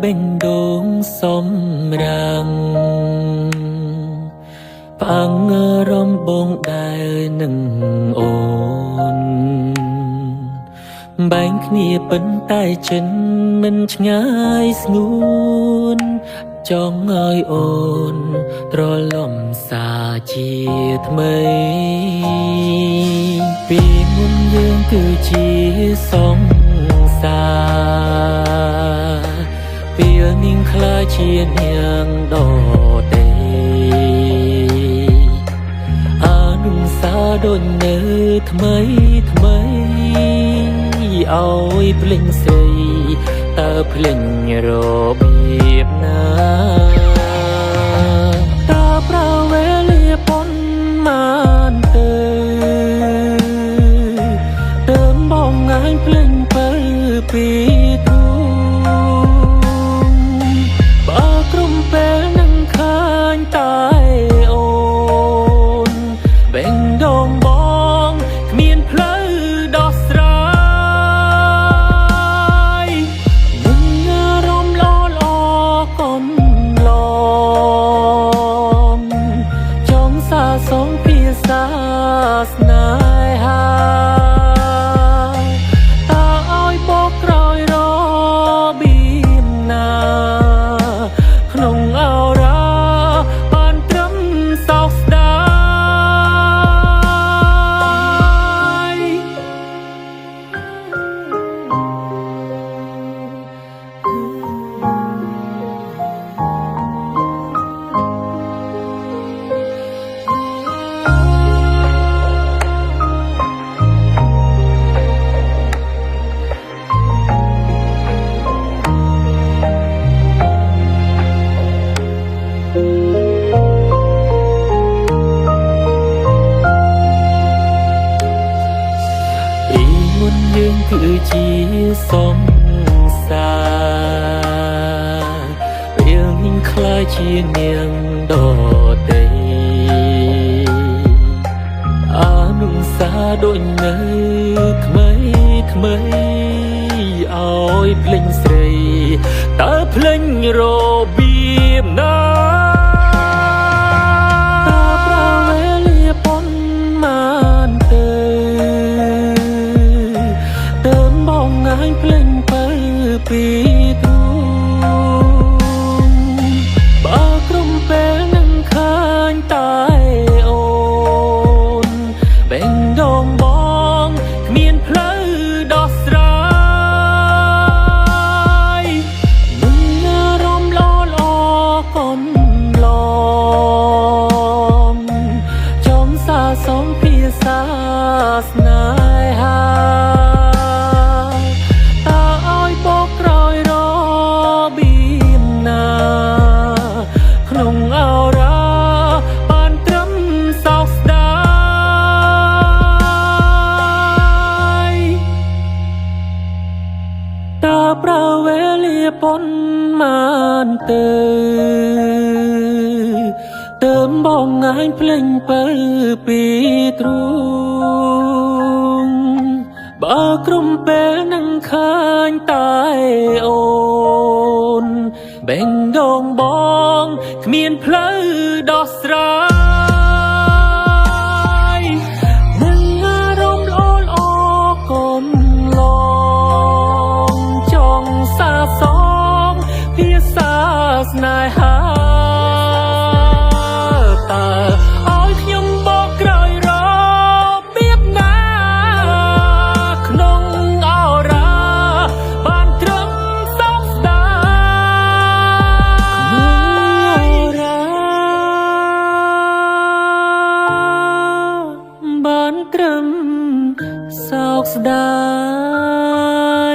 បេងដូងសំរាំងផ្អើងរំបងដែលនឹងអូនបែងគ្នាប៉ុន្តែចិនមិនឆ្ងាយស្ងួនចង់ឲ្យអូនត្រឡំសាជាថ្មីពីមុនយើងគឺជាសង្សារពេលនាងខ្លាចជានាងដតីអានុសាដូចនៅថ្មីថ្មីឲ្យភ្លេងស្រីតើភ្លេងរបៀបណាតើប្រើវេលាប៉ុន្មានទៅដើមបងងាយភ្លេងទៅពីទូបើក្រុមពេលនឹងឃើញតែអូនបេងដូងបងគ្មានផ្លូវដោះស្រាយនឹងអារម្មណ៍ល្អកុំឡងចង់សាសងភាសាស្នេហាយើងគឺជាសង្សារពេលនាងខ្លាចជានាងដតីអានុសាដូចនៅថ្មីថ្មីឲ្យភ្លេងស្រីតើភ្លេងរបៀបណាភ្លេងទៅពីទូបើក្រុមពេលនឹងឃើញតែអូនបេងដូងបងគ្មានផ្លូវដោះស្រាយនឹងអារម្មណ៍ល្អកុំឡងចង់សាសងភាសាស្នេហាតើប្រើវេលាប៉ុន្មានទៅដើមបងងាយភ្លេងទៅពីទ្រូងបើក្រុមពេលនឹងឃើញតែអូនបេងដូងបងគ្មានផ្លូវដោះស្រាយនឹងអារម្មណ៍ល្អកុំឡងចង់សាសងភាសាស្នេហាតើឲ្យខ្ញុំបកក្រោយរបៀបណាក្នុងអរ៉ាបានត្រឹមសោកស្ដាយបានត្រឹមសោកស្ដាយ